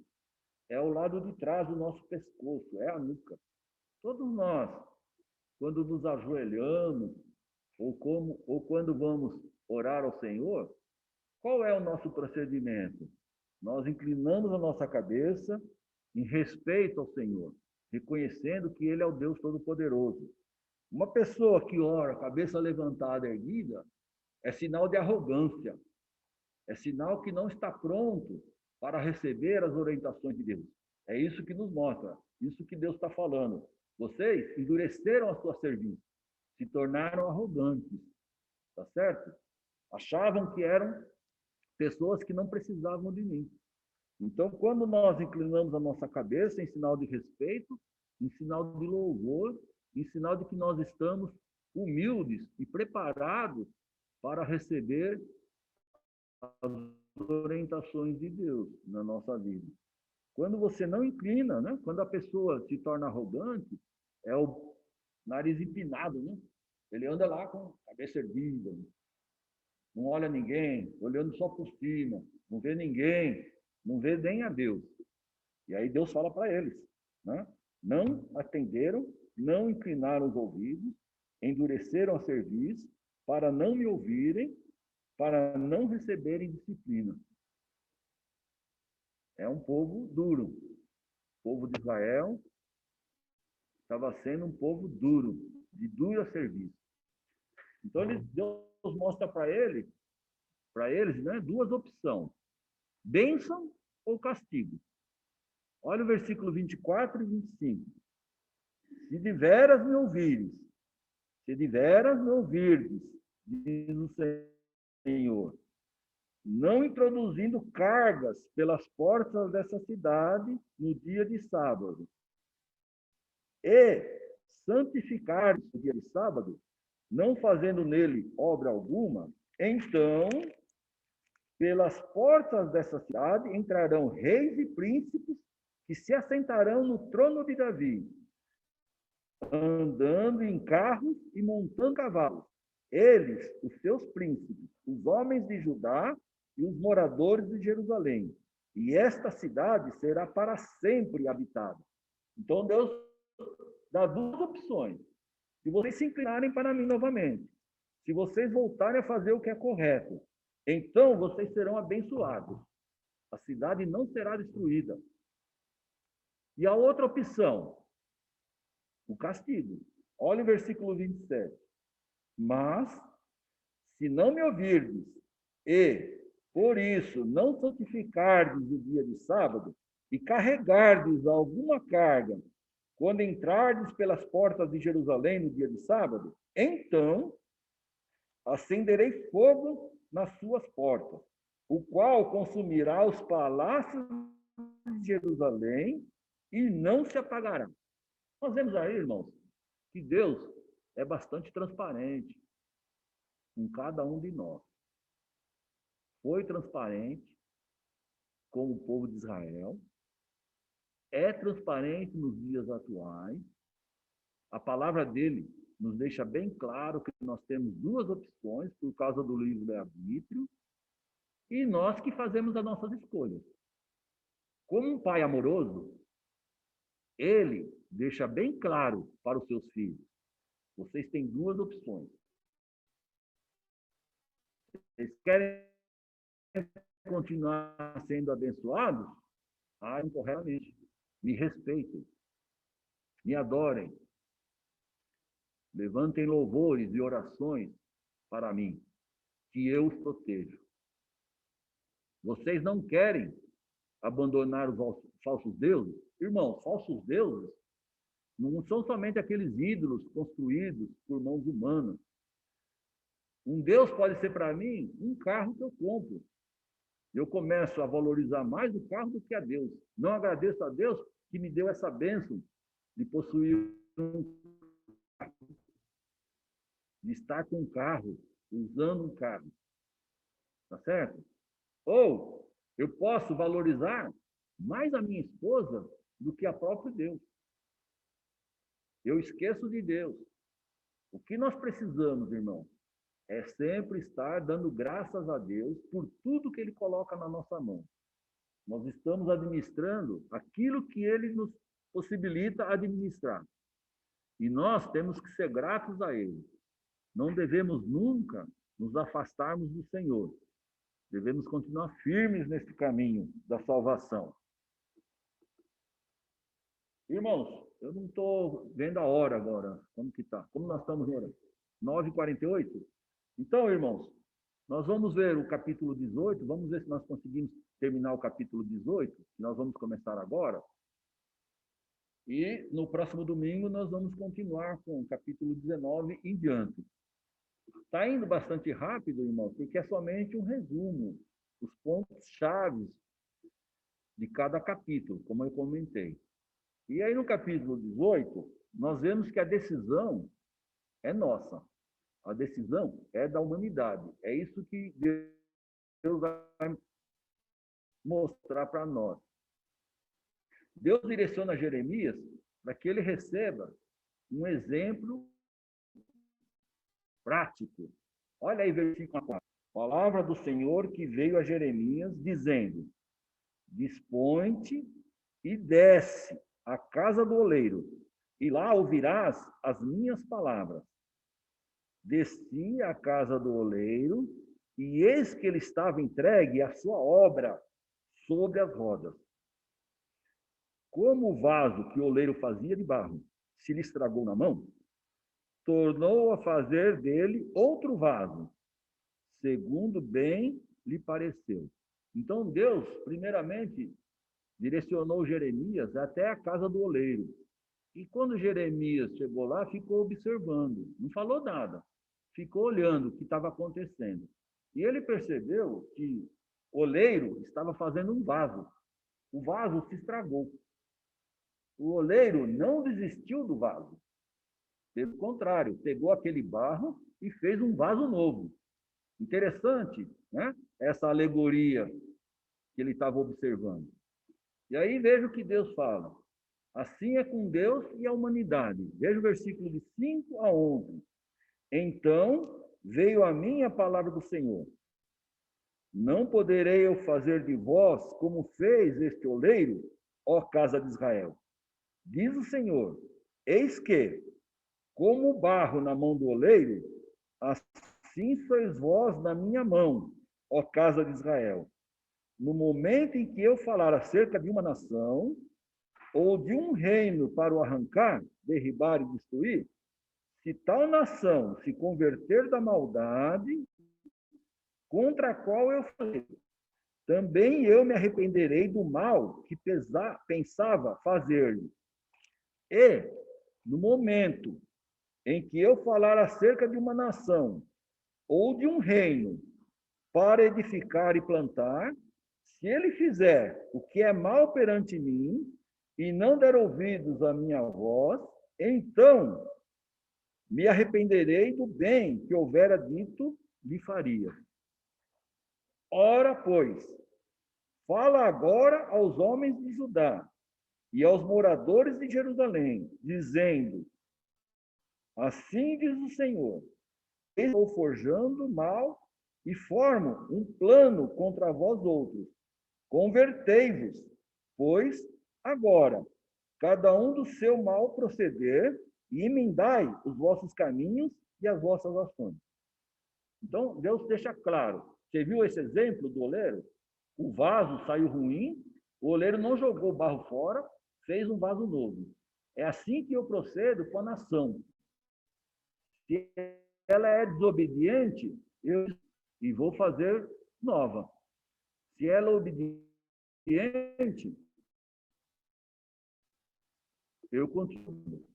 é o lado de trás do nosso pescoço, é a nuca. Todos nós, quando nos ajoelhamos, ou quando vamos orar ao Senhor, qual é o nosso procedimento? Nós inclinamos a nossa cabeça em respeito ao Senhor, reconhecendo que Ele é o Deus Todo-Poderoso. Uma pessoa que ora, cabeça levantada, erguida, é sinal de arrogância, é sinal que não está pronto para receber as orientações de Deus. É isso que nos mostra, isso que Deus está falando. Vocês endureceram a sua serviço, se tornaram arrogantes, tá certo? Achavam que eram pessoas que não precisavam de mim. Então, quando nós inclinamos a nossa cabeça em sinal de respeito, em sinal de louvor, em sinal de que nós estamos humildes e preparados para receber as orientações de Deus na nossa vida. Quando você não inclina, né? Quando a pessoa se torna arrogante, é o nariz empinado, né? Ele anda lá com a cabeça erguida, não olha ninguém, olhando só por cima, não vê ninguém, não vê nem a Deus. E aí Deus fala para eles, né? Não atenderam, não inclinaram os ouvidos, endureceram a cerviz, para não me ouvirem, para não receberem disciplina. É um povo duro. O povo de Israel estava sendo um povo duro, de dura serviço. Então, Deus mostra para eles, né, duas opções: bênção ou castigo. Olha o versículo 24 e 25. Se deveras me ouvires, se deveras me ouvirdes, diz o Senhor, não introduzindo cargas pelas portas dessa cidade no dia de sábado, e santificar o dia de sábado, não fazendo nele obra alguma, então, pelas portas dessa cidade entrarão reis e príncipes que se assentarão no trono de Davi, andando em carros e montando cavalos. Eles, os seus príncipes, os homens de Judá e os moradores de Jerusalém. E esta cidade será para sempre habitada. Então, Deus dá duas opções. Se vocês se inclinarem para mim novamente, se vocês voltarem a fazer o que é correto, então vocês serão abençoados. A cidade não será destruída. E a outra opção, o castigo. Olha o versículo 27. Mas, se não me ouvirdes, e, por isso, não santificardes o dia de sábado, e carregardes alguma carga, quando entrardes pelas portas de Jerusalém no dia de sábado, então acenderei fogo nas suas portas, o qual consumirá os palácios de Jerusalém e não se apagará. Nós vemos aí, irmãos, que Deus é bastante transparente com cada um de nós. Foi transparente com o povo de Israel, é transparente nos dias atuais. A palavra dele nos deixa bem claro que nós temos duas opções por causa do livre-arbítrio e nós que fazemos as nossas escolhas. Como um pai amoroso, ele deixa bem claro para os seus filhos: vocês têm duas opções. Vocês querem continuar sendo abençoados? Corretamente. Me respeitem. Me adorem. Levantem louvores e orações para mim, que eu os protejo. Vocês não querem abandonar os falsos deuses? Irmãos, falsos deuses não são somente aqueles ídolos construídos por mãos humanas. Um Deus pode ser para mim um carro que eu compro. Eu começo a valorizar mais o carro do que a Deus. Não agradeço a Deus que me deu essa bênção de possuir um carro, de estar com um carro, usando um carro. Tá certo? Ou eu posso valorizar mais a minha esposa do que a própria Deus. Eu esqueço de Deus. O que nós precisamos, irmão, é sempre estar dando graças a Deus por tudo que Ele coloca na nossa mão. Nós estamos administrando aquilo que Ele nos possibilita administrar. E nós temos que ser gratos a Ele. Não devemos nunca nos afastarmos do Senhor. Devemos continuar firmes nesse caminho da salvação. Irmãos, eu não estou vendo a hora agora. Como que está? Como nós estamos agora? 9h48? Então, irmãos, Nós vamos ver o capítulo 18, vamos ver se nós conseguimos terminar o capítulo 18, que nós vamos começar agora. E no próximo domingo nós vamos continuar com o capítulo 19 em diante. Está indo bastante rápido, irmão, porque é somente um resumo, os pontos chaves de cada capítulo, como eu comentei. E aí no capítulo 18, nós vemos que a decisão é nossa. A decisão é da humanidade. É isso que Deus vai mostrar para nós. Deus direciona Jeremias para que ele receba um exemplo prático. Olha aí, versículo 4. Palavra do Senhor que veio a Jeremias, dizendo: dispõe-te e desce à casa do oleiro, e lá ouvirás as minhas palavras. Desci à casa do oleiro, e eis que ele estava entregue à sua obra sobre as rodas. Como o vaso que o oleiro fazia de barro se lhe estragou na mão, tornou a fazer dele outro vaso, segundo bem lhe pareceu. Então Deus, primeiramente, direcionou Jeremias até a casa do oleiro. E quando Jeremias chegou lá, ficou observando, não falou nada, ficou olhando o que estava acontecendo. E ele percebeu que o oleiro estava fazendo um vaso. O vaso se estragou. O oleiro não desistiu do vaso. Pelo contrário, pegou aquele barro e fez um vaso novo. Interessante, né? Essa alegoria que ele estava observando. E aí veja o que Deus fala. Assim é com Deus e a humanidade. Veja o versículo de 5 a 11. Então veio a mim a palavra do Senhor. Não poderei eu fazer de vós como fez este oleiro, ó casa de Israel. Diz o Senhor, eis que, como o barro na mão do oleiro, assim sois vós na minha mão, ó casa de Israel. No momento em que eu falar acerca de uma nação, ou de um reino para o arrancar, derribar e destruir, se tal nação se converter da maldade contra a qual eu falei, também eu me arrependerei do mal que pensava fazer-lhe. E, no momento em que eu falar acerca de uma nação ou de um reino para edificar e plantar, se ele fizer o que é mal perante mim e não der ouvidos à minha voz, então me arrependerei do bem que houvera dito lhe faria. Ora, pois, fala agora aos homens de Judá e aos moradores de Jerusalém, dizendo: assim diz o Senhor, estou forjando mal e formo um plano contra vós outros. Convertei-vos, pois, agora, cada um do seu mal proceder, e emendai os vossos caminhos e as vossas ações. Então, Deus deixa claro. Você viu esse exemplo do oleiro? O vaso saiu ruim, o oleiro não jogou o barro fora, fez um vaso novo. É assim que eu procedo com a nação. Se ela é desobediente, eu vou fazer nova. Se ela é obediente, eu continuo.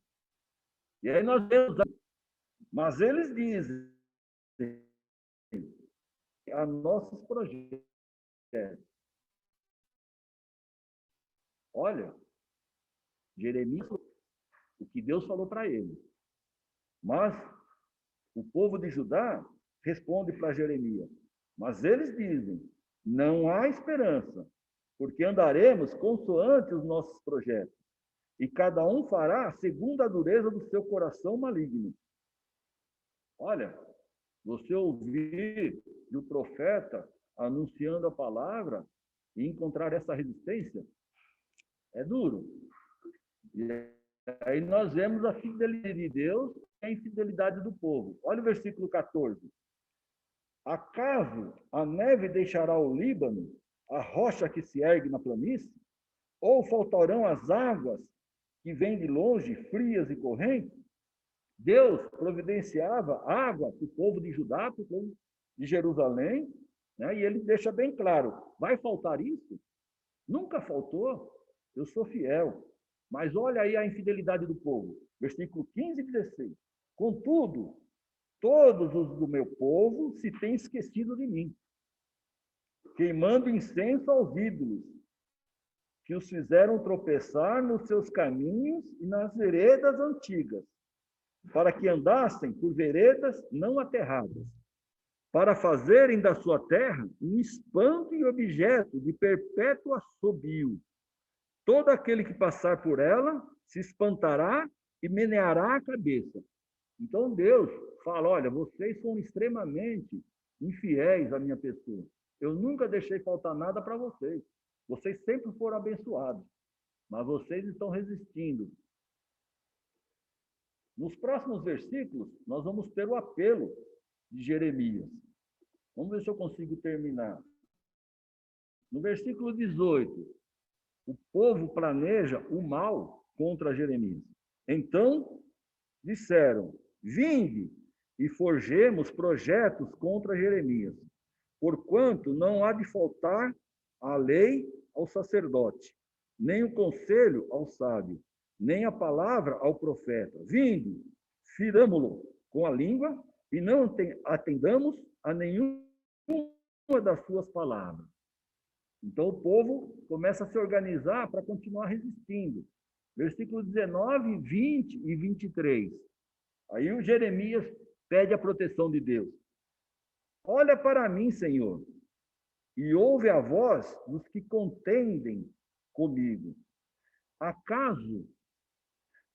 E aí nós vemos, mas eles dizem a nossos projetos. Olha, Jeremias, o que Deus falou para ele. Mas o povo de Judá responde para Jeremias. Mas eles dizem, não há esperança, porque andaremos consoante os nossos projetos, e cada um fará segundo a dureza do seu coração maligno. Olha, você ouvir o profeta anunciando a palavra e encontrar essa resistência, é duro. E aí nós vemos a fidelidade de Deus e a infidelidade do povo. Olha o versículo 14. Acaso a neve deixará o Líbano, a rocha que se ergue na planície? Ou faltarão as águas que vêm de longe, frias e correntes? Deus providenciava água para o povo de Judá, para o povo de Jerusalém, né? E ele deixa bem claro, vai faltar isso? Nunca faltou, eu sou fiel. Mas olha aí a infidelidade do povo, versículo 15 e 16. Contudo, todos os do meu povo se têm esquecido de mim, queimando incenso aos ídolos, que os fizeram tropeçar nos seus caminhos e nas veredas antigas, para que andassem por veredas não aterradas, para fazerem da sua terra um espanto e objeto de perpétuo assobio. Todo aquele que passar por ela se espantará e meneará a cabeça. Então Deus fala, olha, vocês são extremamente infiéis à minha pessoa. Eu nunca deixei faltar nada para vocês. Vocês sempre foram abençoados, mas vocês estão resistindo. Nos próximos versículos, nós vamos ter o apelo de Jeremias. Vamos ver se eu consigo terminar. No versículo 18, o povo planeja o mal contra Jeremias. Então, disseram, vinde e forjemos projetos contra Jeremias, porquanto não há de faltar a lei ao sacerdote, nem o conselho ao sábio, nem a palavra ao profeta. Vinde, firamo-lo com a língua e não atendamos a nenhuma das suas palavras. Então o povo começa a se organizar para continuar resistindo. Versículos 19, 20 e 23. Aí o Jeremias pede a proteção de Deus. Olha para mim, Senhor, e ouve a voz dos que contendem comigo. Acaso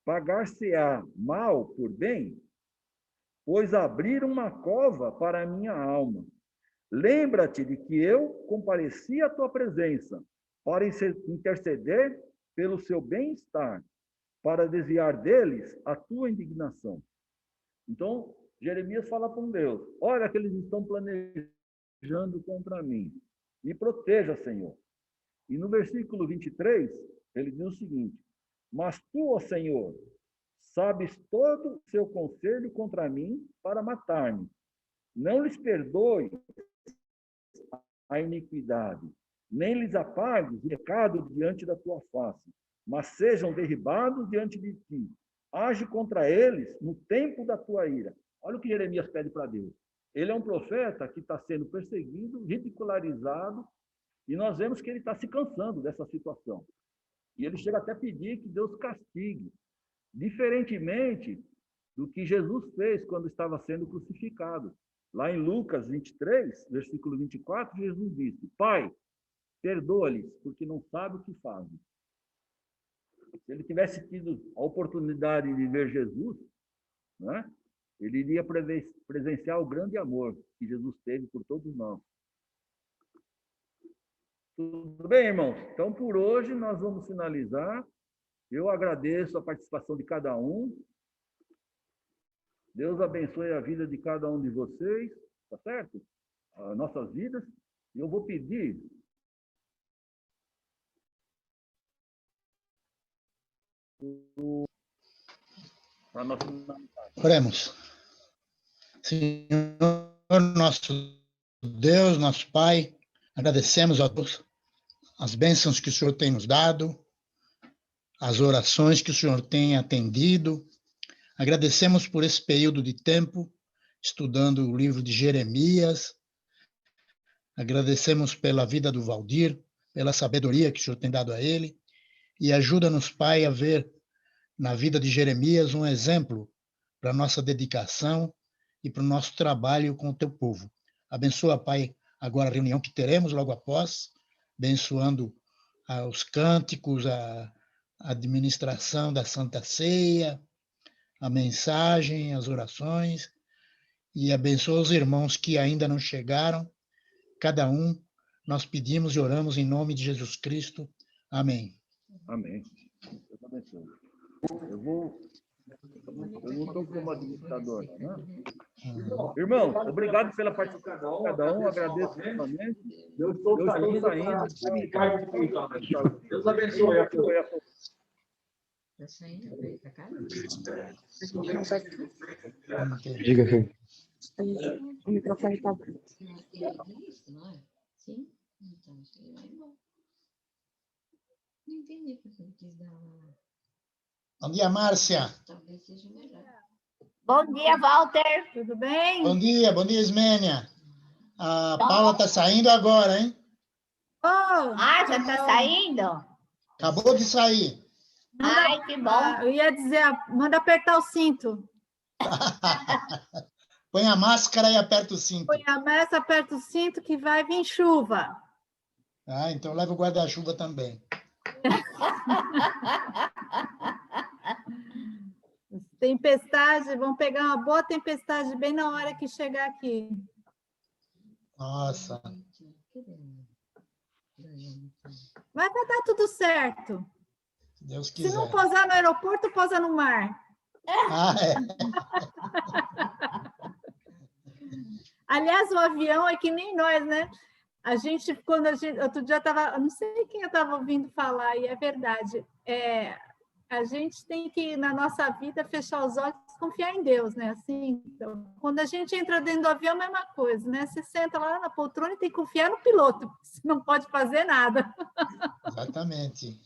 pagar-se-á mal por bem? Pois abriram uma cova para a minha alma. Lembra-te de que eu compareci à tua presença para interceder pelo seu bem-estar, para desviar deles a tua indignação. Então, Jeremias fala com Deus, olha que eles estão planejando contra mim. Me proteja, Senhor. E no versículo 23, ele diz o seguinte, mas tu, ó Senhor, sabes todo o seu conselho contra mim para matar-me. Não lhes perdoe a iniquidade, nem lhes apagues o pecado diante da tua face, mas sejam derribados diante de ti. Age contra eles no tempo da tua ira. Olha o que Jeremias pede para Deus. Ele é um profeta que está sendo perseguido, ridicularizado, e nós vemos que ele está se cansando dessa situação. E ele chega até a pedir que Deus castigue, diferentemente do que Jesus fez quando estava sendo crucificado. Lá em Lucas 23, versículo 24, Jesus disse, Pai, perdoa-lhes, porque não sabem o que fazem. Se ele tivesse tido a oportunidade de ver Jesus, né, ele iria presenciar o grande amor que Jesus teve por todos nós. Tudo bem, irmãos? Então, por hoje, nós vamos finalizar. Eu agradeço a participação de cada um. Deus abençoe a vida de cada um de vocês, tá certo? As nossas vidas. E eu vou pedir... Oremos. Senhor, nosso Deus, nosso Pai, agradecemos a Deus as bênçãos que o Senhor tem nos dado, as orações que o Senhor tem atendido. Agradecemos por esse período de tempo, estudando o livro de Jeremias. Agradecemos pela vida do Valdir, pela sabedoria que o Senhor tem dado a ele. E ajuda-nos, Pai, a ver na vida de Jeremias um exemplo para a nossa dedicação e para o nosso trabalho com o teu povo. Abençoa, Pai, agora a reunião que teremos logo após, abençoando os cânticos, a administração da Santa Ceia, a mensagem, as orações, e abençoa os irmãos que ainda não chegaram. Cada um, nós pedimos e oramos em nome de Jesus Cristo. Amém. Amém. Deus abençoe. Eu não estou como administrador, né? Irmão, obrigado pela participação de cada um. Agradeço novamente. Eu estou saindo. Deus abençoe a todos. Diga, filho. O microfone está Sim? Então, isso aí vai embora. Não entendi porque ele quis dar uma... Bom dia, Márcia. Talvez seja melhor. Bom dia, Walter. Tudo bem? Bom dia, Ismênia. A Paula está saindo agora, hein? Ah, já está saindo? Acabou de sair. Ai, que bom. Eu ia dizer, manda apertar o cinto. Põe a máscara e aperta o cinto. Põe a massa, aperta o cinto que vai vir chuva. Ah, então leva o guarda-chuva também. Tempestade, vamos pegar uma boa tempestade bem na hora que chegar aqui. Nossa. Vai dar tudo certo. Se Deus quiser. Se não pousar no aeroporto, pousa no mar. Ah, é. Aliás, o avião é que nem nós, né? Outro dia não sei quem eu estava ouvindo falar, e é verdade. A gente tem que, na nossa vida, fechar os olhos e confiar em Deus, né? Assim, então, quando a gente entra dentro do avião, é a mesma coisa, né? Você senta lá na poltrona e tem que confiar no piloto, você não pode fazer nada. Exatamente.